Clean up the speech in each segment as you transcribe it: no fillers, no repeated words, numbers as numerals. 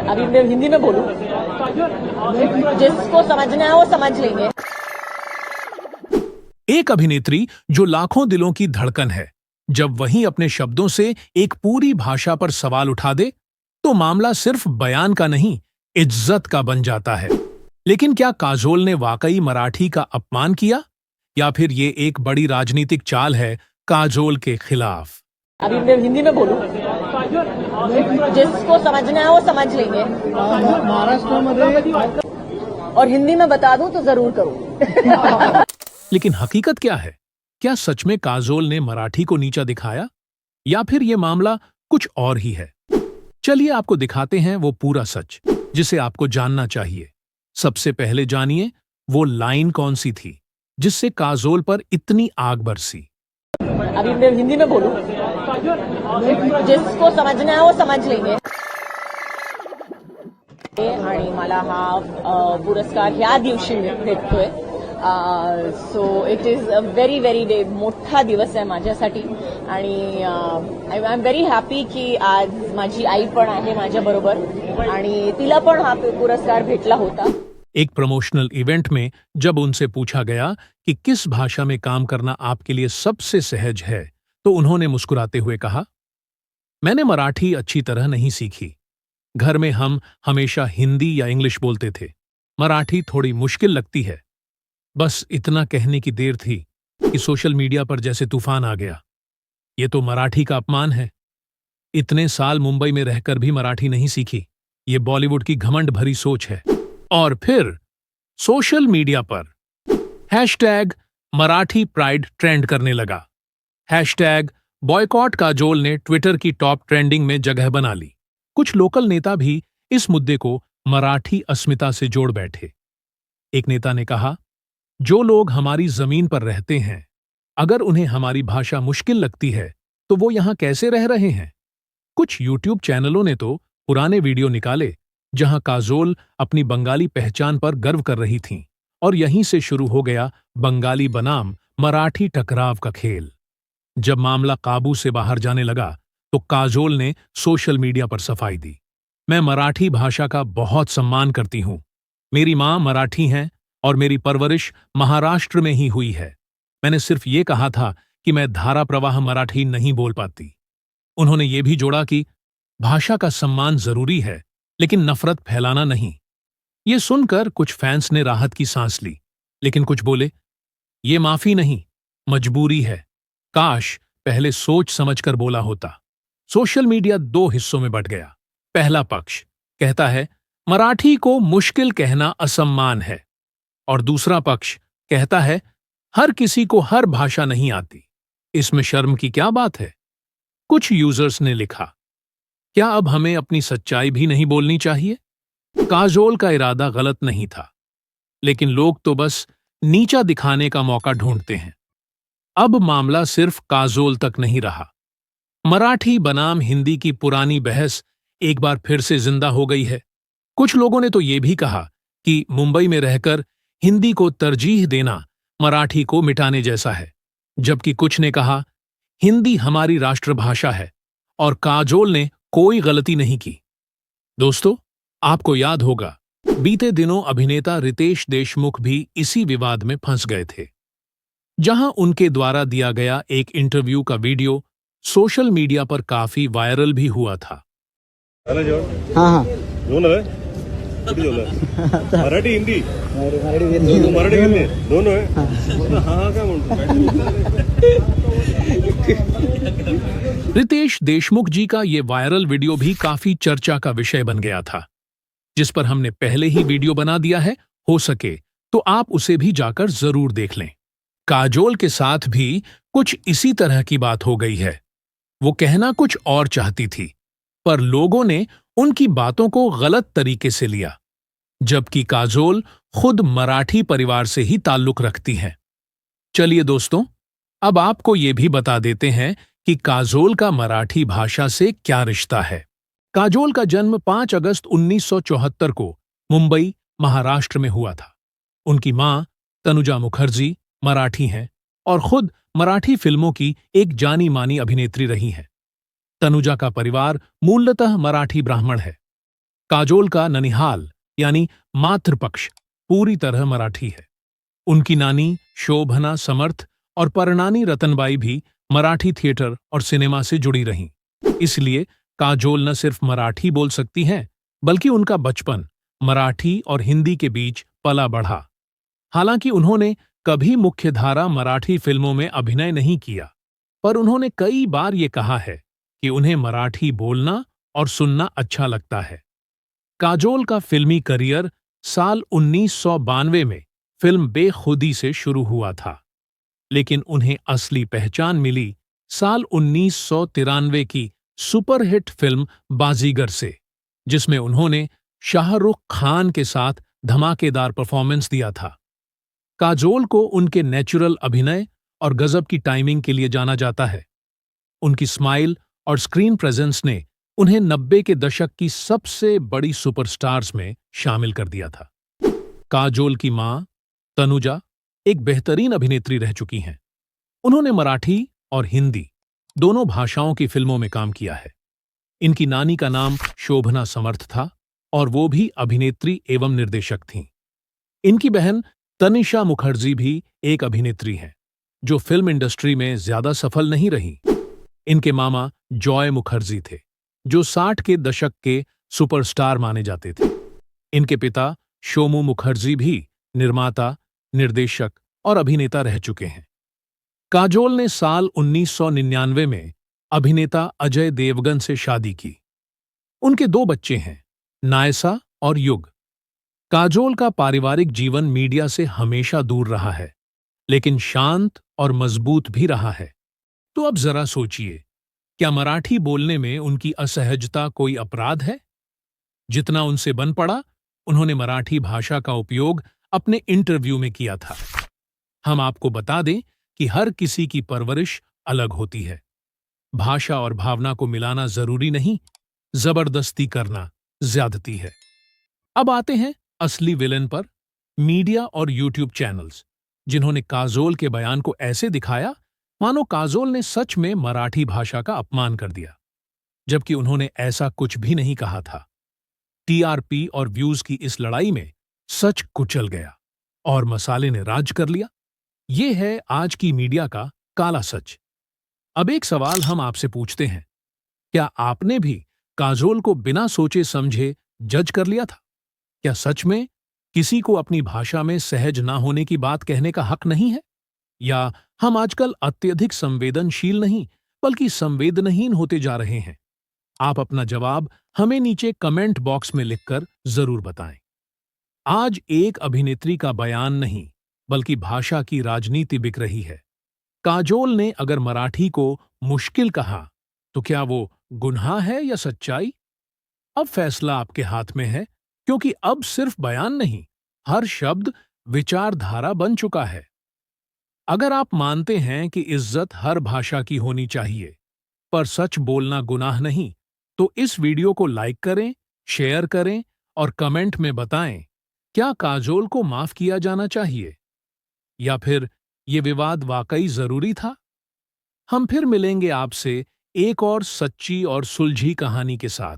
अभी मैं हिंदी में बोलूं, जिसको समझना है वो समझ लेंगे। एक अभिनेत्री जो लाखों दिलों की धड़कन है, जब वही अपने शब्दों से एक पूरी भाषा पर सवाल उठा दे तो मामला सिर्फ बयान का नहीं, इज्जत का बन जाता है। लेकिन क्या काजोल ने वाकई मराठी का अपमान किया, या फिर ये एक बड़ी राजनीतिक चाल है काजोल के खिलाफ? अभी मैं हिंदी में बोलूं, जिसको समझना है वो समझ लेंगे। और हिंदी में बता दूं तो जरूर करूं। लेकिन हकीकत क्या है? क्या सच में काजोल ने मराठी को नीचा दिखाया, या फिर यह मामला कुछ और ही है? चलिए आपको दिखाते हैं वो पूरा सच जिसे आपको जानना चाहिए। सबसे पहले जानिए वो लाइन कौन सी थी जिससे काजोल पर इतनी आग बरसी। अभी मैं हिंदी में बोलूं, जिसको समझना है वो समझ लेंगे। आणि मला हा पुरस्कार ह्या दिवशी भेटतोय। So it is a very very day, मोठा दिवस आहे माझ्यासाठी। आणि आय एम व्हेरी हॅपी की आज माझी आई पण आहे माझ्याबरोबर आणि तिला पण हा पुरस्कार भेटला होता। एक प्रमोशनल इवेंट में जब उनसे पूछा गया कि किस भाषा में काम करना आपके लिए सबसे सहज है, तो उन्होंने मुस्कुराते हुए कहा, मैंने मराठी अच्छी तरह नहीं सीखी। घर में हम हमेशा हिंदी या इंग्लिश बोलते थे। मराठी थोड़ी मुश्किल लगती है। बस इतना कहने की देर थी कि सोशल मीडिया पर जैसे तूफान आ गया। ये तो मराठी का अपमान है। इतने साल मुंबई में रहकर भी मराठी नहीं सीखी। ये बॉलीवुड की घमंड भरी सोच है। और फिर सोशल मीडिया पर हैशटैग मराठी प्राइड ट्रेंड करने लगा। हैशटैग बॉयकॉट काजोल ने ट्विटर की टॉप ट्रेंडिंग में जगह बना ली। कुछ लोकल नेता भी इस मुद्दे को मराठी अस्मिता से जोड़ बैठे। एक नेता ने कहा, जो लोग हमारी जमीन पर रहते हैं, अगर उन्हें हमारी भाषा मुश्किल लगती है तो वो यहां कैसे रह रहे हैं? कुछ यूट्यूब चैनलों ने तो पुराने वीडियो निकाले जहां काजोल अपनी बंगाली पहचान पर गर्व कर रही थीं, और यहीं से शुरू हो गया बंगाली बनाम मराठी टकराव का खेल। जब मामला काबू से बाहर जाने लगा तो काजोल ने सोशल मीडिया पर सफाई दी, मैं मराठी भाषा का बहुत सम्मान करती हूं। मेरी मां मराठी हैं और मेरी परवरिश महाराष्ट्र में ही हुई है। मैंने सिर्फ ये कहा था कि मैं धारा प्रवाह मराठी नहीं बोल पाती। उन्होंने ये भी जोड़ा कि भाषा का सम्मान जरूरी है, लेकिन नफरत फैलाना नहीं। ये सुनकर कुछ फैंस ने राहत की सांस ली, लेकिन कुछ बोले, ये माफी नहीं, मजबूरी है। काश पहले सोच समझकर बोला होता। सोशल मीडिया दो हिस्सों में बंट गया। पहला पक्ष कहता है मराठी को मुश्किल कहना असम्मान है, और दूसरा पक्ष कहता है हर किसी को हर भाषा नहीं आती, इसमें शर्म की क्या बात है। कुछ यूजर्स ने लिखा, क्या अब हमें अपनी सच्चाई भी नहीं बोलनी चाहिए? काजोल का इरादा गलत नहीं था, लेकिन लोग तो बस नीचा दिखाने का मौका ढूंढते हैं। अब मामला सिर्फ काजोल तक नहीं रहा। मराठी बनाम हिंदी की पुरानी बहस एक बार फिर से जिंदा हो गई है। कुछ लोगों ने तो ये भी कहा कि मुंबई में रहकर हिंदी को तरजीह देना मराठी को मिटाने जैसा है, जबकि कुछ ने कहा हिंदी हमारी राष्ट्रभाषा है और काजोल ने कोई गलती नहीं की। दोस्तों, आपको याद होगा बीते दिनों अभिनेता रितेश देशमुख भी इसी विवाद में फंस गए थे, जहां उनके द्वारा दिया गया एक इंटरव्यू का वीडियो सोशल मीडिया पर काफी वायरल भी हुआ था। हाँ दोनों है, मराठी हिंदी मराठी हिंदी दोनों है। हाँ क्या रितेश देशमुख जी का ये वायरल वीडियो भी काफी चर्चा का विषय बन गया था, जिस पर हमने पहले ही वीडियो बना दिया है। हो सके तो आप उसे भी जाकर जरूर देख लें। काजोल के साथ भी कुछ इसी तरह की बात हो गई है। वो कहना कुछ और चाहती थी, पर लोगों ने उनकी बातों को गलत तरीके से लिया, जबकि काजोल खुद मराठी परिवार से ही ताल्लुक रखती हैं। चलिए दोस्तों, अब आपको ये भी बता देते हैं कि काजोल का मराठी भाषा से क्या रिश्ता है। काजोल का जन्म 5 अगस्त 1974 को मुंबई, महाराष्ट्र में हुआ था। उनकी मां तनुजा मुखर्जी मराठी हैं और खुद मराठी फिल्मों की एक जानी मानी अभिनेत्री रही हैं। तनुजा का परिवार मूलतः मराठी ब्राह्मण है। काजोल का ननिहाल यानी मातृपक्ष पूरी तरह मराठी है। उनकी नानी शोभना समर्थ और परनानी रतनबाई भी मराठी थिएटर और सिनेमा से जुड़ी रहीं। इसलिए काजोल न सिर्फ मराठी बोल सकती हैं, बल्कि उनका बचपन मराठी और हिंदी के बीच पला बढ़ा। हालांकि उन्होंने कभी मुख्यधारा मराठी फिल्मों में अभिनय नहीं किया, पर उन्होंने कई बार ये कहा है कि उन्हें मराठी बोलना और सुनना अच्छा लगता है। काजोल का फिल्मी करियर साल 1992 में फिल्म बेखुदी से शुरू हुआ था, लेकिन उन्हें असली पहचान मिली साल 1993 की सुपरहिट फिल्म बाजीगर से, जिसमें उन्होंने शाहरुख खान के साथ धमाकेदार परफॉर्मेंस दिया था। काजोल को उनके नेचुरल अभिनय और गजब की टाइमिंग के लिए जाना जाता है। उनकी स्माइल और स्क्रीन प्रेजेंस ने उन्हें 90 के दशक की सबसे बड़ी सुपरस्टार्स में शामिल कर दिया था। काजोल की मां तनुजा एक बेहतरीन अभिनेत्री रह चुकी हैं। उन्होंने मराठी और हिंदी दोनों भाषाओं की फिल्मों में काम किया है। इनकी नानी का नाम शोभना समर्थ था और वो भी अभिनेत्री एवं निर्देशक थीं। इनकी बहन तनिषा मुखर्जी भी एक अभिनेत्री हैं, जो फिल्म इंडस्ट्री में ज्यादा सफल नहीं रही। इनके मामा जॉय मुखर्जी थे, जो 60 के दशक के सुपरस्टार माने जाते थे। इनके पिता शोमू मुखर्जी भी निर्माता, निर्देशक और अभिनेता रह चुके हैं। काजोल ने साल 1999 में अभिनेता अजय देवगन से शादी की। उनके 2 बच्चे हैं, नायसा और युग। काजोल का पारिवारिक जीवन मीडिया से हमेशा दूर रहा है, लेकिन शांत और मजबूत भी रहा है। तो अब जरा सोचिए, क्या मराठी बोलने में उनकी असहजता कोई अपराध है? जितना उनसे बन पड़ा, उन्होंने मराठी भाषा का उपयोग अपने इंटरव्यू में किया था। हम आपको बता दें कि हर किसी की परवरिश अलग होती है। भाषा और भावना को मिलाना जरूरी नहीं, जबरदस्ती करना ज्यादती है। अब आते हैं असली विलेन पर, मीडिया और यूट्यूब चैनल्स, जिन्होंने काजोल के बयान को ऐसे दिखाया मानो काजोल ने सच में मराठी भाषा का अपमान कर दिया, जबकि उन्होंने ऐसा कुछ भी नहीं कहा था। टीआरपी और व्यूज की इस लड़ाई में सच कुचल गया और मसाले ने राज कर लिया। ये है आज की मीडिया का काला सच। अब एक सवाल हम आपसे पूछते हैं, क्या आपने भी काजोल को बिना सोचे समझे जज कर लिया था? क्या सच में किसी को अपनी भाषा में सहज ना होने की बात कहने का हक नहीं है? या हम आजकल अत्यधिक संवेदनशील नहीं, बल्कि संवेदनहीन होते जा रहे हैं? आप अपना जवाब हमें नीचे कमेंट बॉक्स में लिखकर जरूर बताएं। आज एक अभिनेत्री का बयान नहीं, बल्कि भाषा की राजनीति बिक रही है। काजोल ने अगर मराठी को मुश्किल कहा, तो क्या वो गुनाह है या सच्चाई? अब फैसला आपके हाथ में है, क्योंकि अब सिर्फ बयान नहीं, हर शब्द विचारधारा बन चुका है। अगर आप मानते हैं कि इज्जत हर भाषा की होनी चाहिए, पर सच बोलना गुनाह नहीं, तो इस वीडियो को लाइक करें, शेयर करें और कमेंट में बताएं, क्या काजोल को माफ किया जाना चाहिए या फिर ये विवाद वाकई जरूरी था? हम फिर मिलेंगे आपसे एक और सच्ची और सुलझी कहानी के साथ।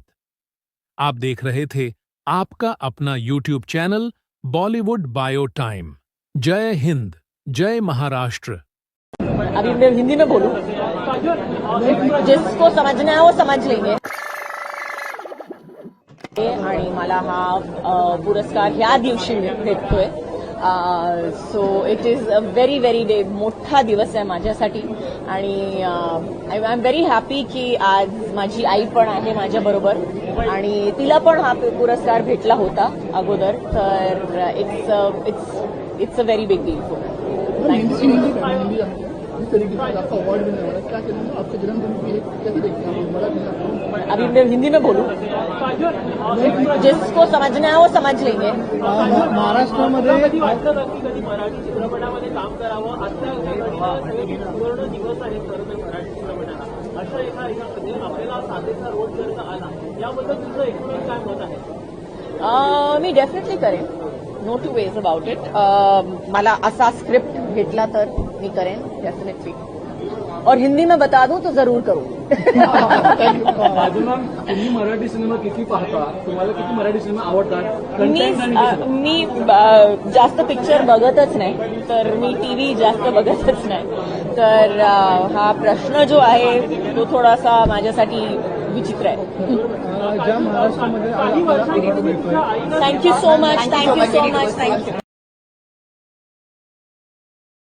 आप देख रहे थे आपका अपना YouTube channel Bollywood bio time. जय हिंद, जय महाराष्ट्र। अभी मैं हिंदी में बोलूं, जिसको समझना है वो समझ लेंगे। आणि मला हा पुरस्कार ह्या दिवशी भेटतोय, so it is a very very day, मोठा दिवस आहे माझ्यासाठी। आणि आय एम व्हेरी हॅपी की आज माझी आई पण आहे माझ्याबरोबर आणि तिला पण हा पुरस्कार भेटला होता अगोदर, तर it's a very big deal for me. अभी मैं हिंदी में बोलूं, जिसको समझना है वो समझ लेंगे। महाराष्ट्रामध्ये मराठी चित्रपटामध्ये काम करावं, आजच्या पूर्ण दिवस आहे मराठी चित्रपटाला, अशा एका ह्याच्यामध्ये आपल्याला साधेचा रोल करता आला, याबद्दल तुझं एकूणच काय मत आहे? मी डेफिनेटली करेन, no two ways about it. मला असा स्क्रिप्ट भेटला तर मी करेन डेफिनेटली। और हिंदी में बता दूं तो जरूर करूं. राजू मॅम, तुम्ही मराठी सिनेमा किती पाहता? तुम्हाला किती मराठी सिनेमा आवडतात? मी जास्त पिक्चर बघतच नाही, तर मी टीव्ही जास्त बघतच नाही. तर हा प्रश्न जो आहे तो थोडासा माझ्यासाठी विचित्र आहे. ज्या महाराष्ट्रामध्ये काही वर्षांपूर्वी तुमच्या आईनं थँक्यू सो मच.